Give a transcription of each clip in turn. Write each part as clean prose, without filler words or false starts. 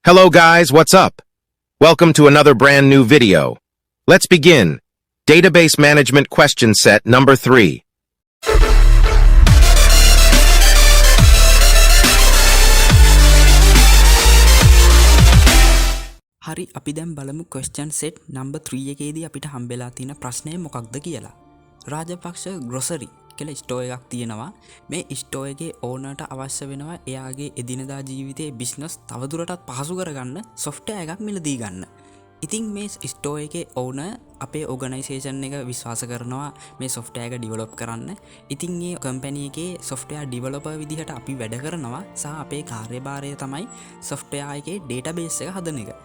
Hello guys, what's up? Welcome to another brand new video. Let's begin. Database Management Question Set number 3. හරි අපි දැන් බලමු question set number 3 එකේදී අපිට හම්බෙලා තියෙන ප්‍රශ්නය මොකක්ද කියලා. රාජපක්ෂ grocery කියලා ස්ටෝර් එකක් තියෙනවා. මේ ස්ටෝර් එකේ ඕනර්ට අවශ්‍ය වෙනවා එයාගේ එදිනදා ජීවිතයේ බිස්නස් තවදුරටත් පහසු කරගන්න software එකක් මිලදී ගන්න. ඉතින් මේ ස්ටෝර් එකේ ඕනර් අපේ ඕගනයිසේෂන් එක විශ්වාස කරනවා මේ software එක develop කරන්න. ඉතින් මේ කම්පැනි එකේ software developer විදිහට අපි වැඩ කරනවා සහ අපේ කාර්යභාරය තමයි software එකේ database එක හදන එක.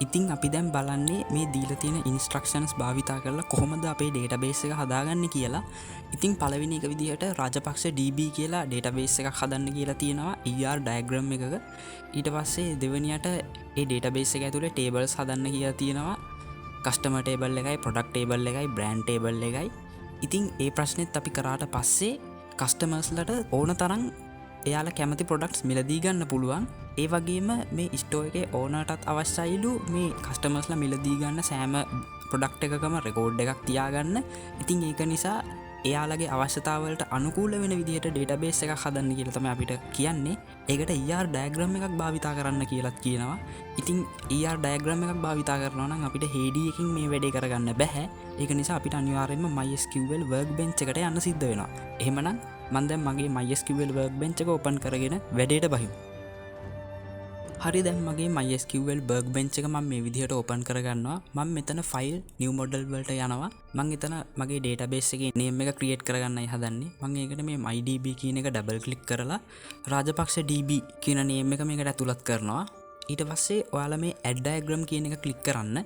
ඉතින් අපි දැන් බලන්නේ මේ දීලා තියෙන instructions භාවිතා කරලා කොහොමද අපේ database එක හදාගන්නේ කියලා. ඉතින් පළවෙනි එක විදිහට රාජපක්ෂ DB කියලා database එකක් හදන්න කියලා තියෙනවා ER diagram එකක. ඊට පස්සේ දෙවෙනියට ඒ database එක ඇතුලේ tables හදන්න කියලා තියෙනවා. customer table එකයි, product table එකයි, brand table එකයි. ඉතින් ඒ ප්‍රශ්නෙත් අපි කරාට පස්සේ customers ලට ඕන තරම් එයාලා කැමති products මිලදී ගන්න පුළුවන්. ඒ වගේම මේ ස්ටෝර් එකේ ඕනර්ටත් අවශ්‍යයිලු මේ කස්ටමර්ස්ලා මිලදී ගන්න සෑම ප්‍රොඩක්ට් එකකම රෙකෝඩ් එකක් තියාගන්න. ඉතින් ඒක නිසා එයාලගේ අවශ්‍යතාවලට අනුකූල වෙන විදිහට database එකක් හදන්න කියලා තමයි අපිට කියන්නේ. ඒකට ER diagram එකක් භාවිතා කරන්න කියලාත් කියනවා. ඉතින් ER diagram එකක් භාවිතා කරනවා නම් අපිට HD එකකින් මේ වැඩේ කරගන්න බෑ. ඒක නිසා අපිට අනිවාර්යයෙන්ම MySQL Workbench එකට යන්න සිද්ධ වෙනවා. එහෙමනම් මම දැන් මගේ MySQL Workbench එක open කරගෙන වැඩේට බහිමු. හරි දැන් මගේ MySQL Workbench එක මම මේ විදිහට open කරගන්නවා. මම මෙතන file new model වලට යනවා. මම එතන මගේ database එකේ name එක create කරගන්නයි හදන්නේ. මම ඒකට මේ mydb කියන එක double click කරලා රාජපක්ෂ db කියන name එක මේකට ඇතුළත් කරනවා. ඊට පස්සේ ඔයාලා මේ add diagram කියන එක click කරන්න.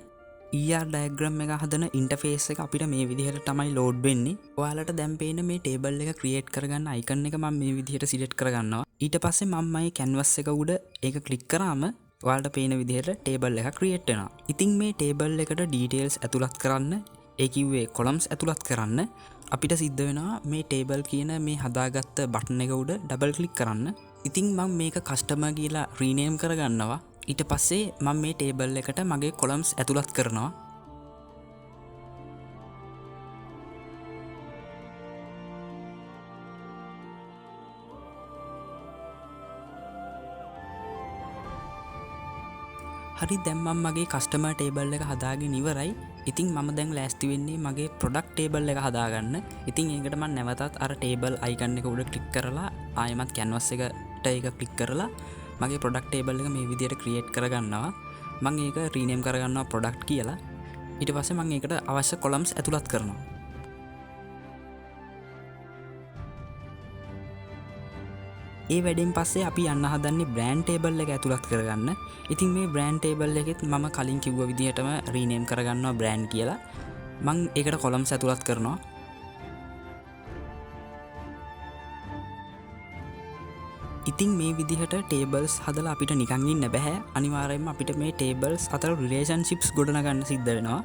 ER diagram එක හදන interface එක අපිට මේ විදිහට තමයි load වෙන්නේ. ඔයාලට දැන් පේන මේ table එක create කරගන්න icon එක මම මේ විදිහට select කරගන්නවා. ඊට පස්සේ මම මේ canvas එක උඩ ඒක click කරාම ඔයාලට පේන විදිහට table එක create වෙනවා. ඉතින් මේ table එකට details ඇතුළත් කරන්න, ඒ කිව්වේ columns ඇතුළත් කරන්න අපිට සිද්ධ වෙනවා මේ table කියන මේ හදාගත්ත button එක උඩ double click කරන්න. ඉතින් මම මේක customer කියලා rename කරගන්නවා. ඊට පස්සේ මම මේ table එකට මගේ columns ඇතුළත් කරනවා. හරි දැන් මම මගේ customer table එක හදාගෙන ඉවරයි. ඉතින් මම දැන් ලෑස්ති වෙන්නේ මගේ product table එක හදාගන්න. ඉතින් ඒකට මම නැවතත් අර table icon එක උඩ click කරලා ආයෙමත් canvas එකට ඒක click කරලා මගේ product table එක මේ විදිහට create කරගන්නවා. මම ඒක rename කරගන්නවා product කියලා. ඊට පස්සේ මම ඒකට අවශ්‍ය columns ඇතුළත් කරනවා. ඒ වැඩෙන් පස්සේ අපි යන්න හදන්නේ brand table එක ඇතුළත් කරගන්න. ඉතින් මේ brand table එකෙත් මම කලින් කිව්ව විදිහටම rename කරගන්නවා brand කියලා. මම ඒකට columns ඇතුළත් කරනවා. ඉතින් මේ විදිහට tables හදලා අපිට නිකන් ඉන්න බෑ. අනිවාර්යයෙන්ම අපිට මේ tables අතර relationships ගොඩනගන්න සිද්ධ වෙනවා.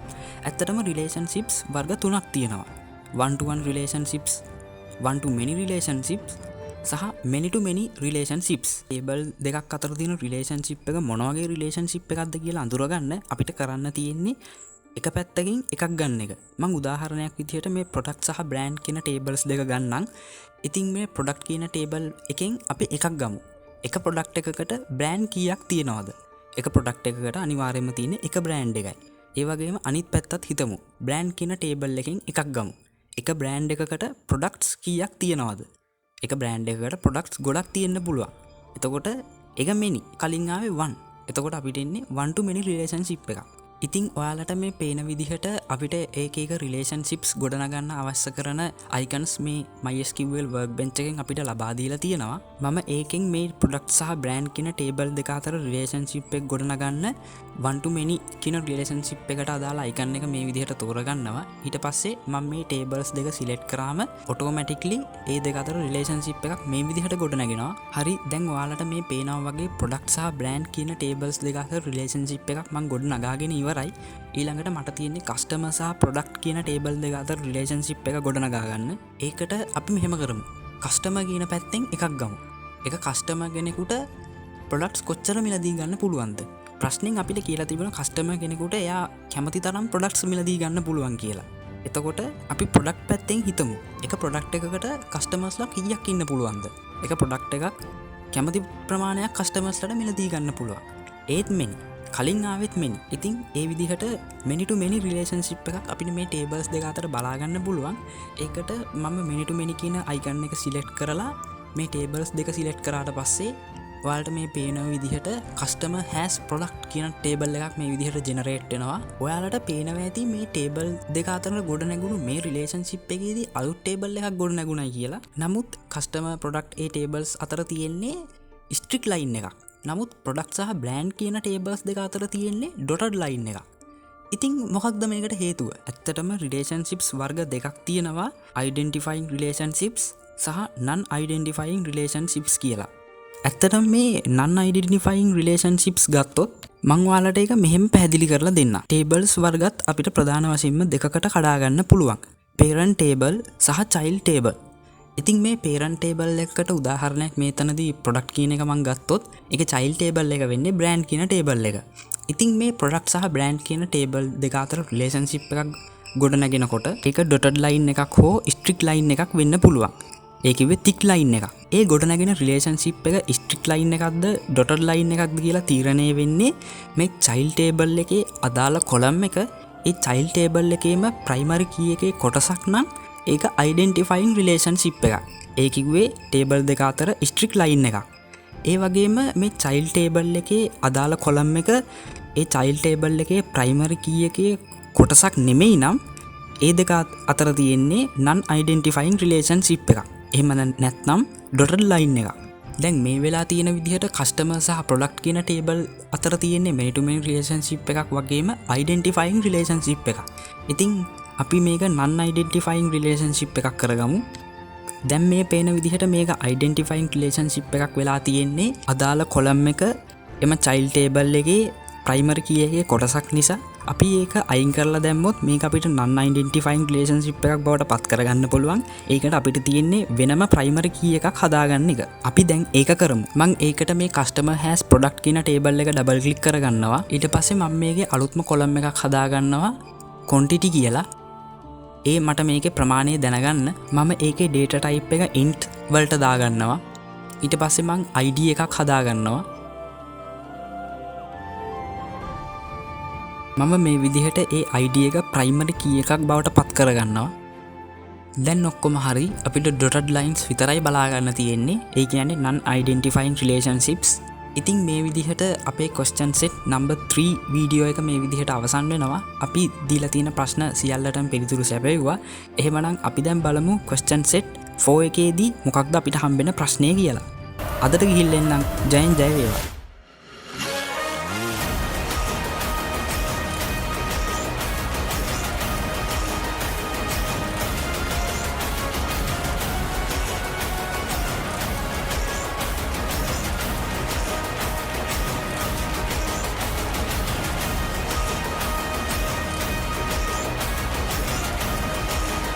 ඇත්තටම relationships වර්ග තුනක් තියෙනවා. one to one relationships, one to many relationships සහ many to many relationships. table දෙකක් අතර තියෙන relationship එක මොන වගේ relationship එකක්ද කියලා අඳුරගන්න අපිට කරන්න තියෙන්නේ එක පැත්තකින් එකක් ගන්න එක. මම උදාහරණයක් විදිහට මේ product සහ brand කියන tables දෙක ගන්නම්. ඉතින් මේ product කියන table එකෙන් අපි එකක් ගමු. එක product එකකට brand කීයක් තියෙනවද? එක product එකකට අනිවාර්යයෙන්ම තියෙන එක brand එකයි. ඒ වගේම අනිත් පැත්තත් හිතමු. brand කියන table එකෙන් එකක් ගමු. එක brand එකකට products කීයක් තියෙනවද? එක brand එකකට products ගොඩක් තියෙන්න පුළුවන්. එතකොට එක many කලින් ආවේ one. එතකොට අපිට ඉන්නේ one to many relationship එකක්. ඉතින් ඔයාලට මේ පේන විදිහට අපිට ඒක relationships ගොඩනගන්න අවශ්‍ය කරන icons මේ MySQL Workbench එකෙන් අපිට ලබා දීලා තියෙනවා. මම ඒකෙන් මේ product සහ brand කියන table දෙක අතර relationship එක ගොඩනගන්න one to many කියන relationship එකට අදාළ icon එක මේ විදිහට තෝරගන්නවා. ඊට පස්සේ මම මේ tables දෙක select කරාම automatically ඒ දෙක අතර relationship එකක් මේ විදිහට ගොඩනගෙනවා. හරි දැන් ඔයාලට මේ පේනවා වගේ product සහ brand කියන tables දෙක අතර relationship එකක් මම ගොඩනගාගෙන ඉවරයි. ඊළඟට මට තියෙන්නේ customer සහ product කියන table දෙක අතර relationship එක ගොඩනගා ගන්න. ඒකට අපි මෙහෙම කරමු. customer කියන පැත්තෙන් එකක් ගමු. එක customer කෙනෙකුට products කොච්චර මිලදී ගන්න පුළුවන්ද? ප්‍රශ්නෙන් අපිට කියලා තිබෙන කස්ටමර් කෙනෙකුට එයා කැමති තරම් ප්‍රොඩක්ට්ස් මිලදී ගන්න පුළුවන් කියලා. එතකොට අපි ප්‍රොඩක්ට් පැත්තෙන් හිතමු. එක ප්‍රොඩක්ට් එකකට කස්ටමර්ස්ලා කීයක් ඉන්න පුළුවන්ද? එක ප්‍රොඩක්ට් එකක් කැමති ප්‍රමාණයක් කස්ටමර්ස්ලට මිලදී ගන්න පුළුවන්. ඒත් මෙනි කලින් ආවෙත් මෙනි. ඉතින් ඒ විදිහට many to many relationship එකක් අපිට මේ tables දෙක අතර බලා ගන්න පුළුවන්. ඒකට මම many to many කියන icon එක select කරලා මේ tables දෙක select කරාට පස්සේ ඔයාලට මේ පේන විදිහට customer has product කියන table එකක් මේ විදිහට generate වෙනවා. ඔයාලට පේනවා ඇති මේ table දෙක අතර ගොඩ නැගුණු මේ relationship එකේදී අලුත් table එකක් ගොඩ නැගුණයි කියලා. නමුත් customer product ඒ tables අතර තියෙන්නේ strict line එකක්. නමුත් product සහ brand කියන tables දෙක අතර තියෙන්නේ dotted line එකක්. ඉතින් මොකක්ද මේකට හේතුව? ඇත්තටම relationships වර්ග දෙකක් තියෙනවා. identifying relationships සහ non-identifying relationships කියලා. ඇත්තටම මේ non-identifying relationships ගත්තොත් මං ඔයාලට ඒක මෙහෙම පැහැදිලි කරලා දෙන්න. tables වර්ගත් අපිට ප්‍රධාන වශයෙන්ම දෙකකට කඩා ගන්න පුළුවන්. parent table සහ child table. ඉතින් මේ parent table එකකට උදාහරණයක් මේතනදී product කියන එක මං ගත්තොත් ඒක child table එක වෙන්නේ brand කියන table එක. ඉතින් මේ product සහ brand කියන table දෙක අතර relationship එකක් ගොඩ නැගෙනකොට ඒක dotted line එකක් හෝ strict line එකක් වෙන්න පුළුවන්. ඒ කිව්වේ thick line එකක්. ඒ ගොඩ නැගෙන relationship එක strict line එකක්ද dotted line එකක්ද කියලා තීරණය වෙන්නේ මේ child table එකේ අදාළ column එක ඒ child table එකේම primary key එකේ කොටසක් නම් ඒක identifying relationship එකක්. ඒ කිව්වේ table දෙක අතර strict line එකක්. ඒ වගේම මේ child table එකේ අදාළ column එක ඒ child table එකේ primary key එකේ කොටසක් නෙමෙයි නම් ඒ දෙක අතර තියෙන්නේ non identifying relationship එකක්. එහෙම නැත්නම් dotted line එකක්. දැන් මේ වෙලා තියෙන විදිහට customer සහ product කියන table අතර තියෙන්නේ many to many relationship එකක් වගේම identifying relationship එකක්. ඉතින් අපි මේක non identifying relationship එකක් කරගමු. දැන් මේ පේන විදිහට මේක identifying relationship එකක් වෙලා තියෙන්නේ අදාළ column එක එම child table එකේ primary key එකේ කොටසක් නිසා අපි ඒක අයින් කරලා දැම්මොත් මේක අපිට non identifying relationship එකක් බවට පත් කරගන්න පුළුවන්. ඒකට අපිට තියෙන්නේ වෙනම primary key එකක් හදාගන්න එක. අපි දැන් ඒක කරමු. මම ඒකට මේ customer has product කියන table එක double click කරගන්නවා. ඊට පස්සේ මම මේකේ අලුත්ම column එකක් හදාගන්නවා quantity කියලා. ඒ මට මේකේ ප්‍රමාණය දැනගන්න මම ඒකේ data type එක int වලට දාගන්නවා. ඊට පස්සේ මම id එකක් හදාගන්නවා. මම මේ විදිහට ඒ ID එක primary key එකක් බවට පත් කරගන්නවා. දැන් ඔක්කොම හරි. අපිට dotted lines විතරයි බලා ගන්න තියෙන්නේ. ඒ කියන්නේ non identifying relationships. ඉතින් මේ විදිහට අපේ question set number 3 වීඩියෝ එක මේ විදිහට අවසන් වෙනවා. අපි දීලා තියෙන ප්‍රශ්න සියල්ලටම පිළිතුරු සැපෙව්වා. එහෙමනම් අපි දැන් බලමු question set 4 එකේදී මොකක්ද අපිට හම්බෙන ප්‍රශ්නේ කියලා. අදට ගිහින් එන්නම්. ජයෙන් ජය වේවා.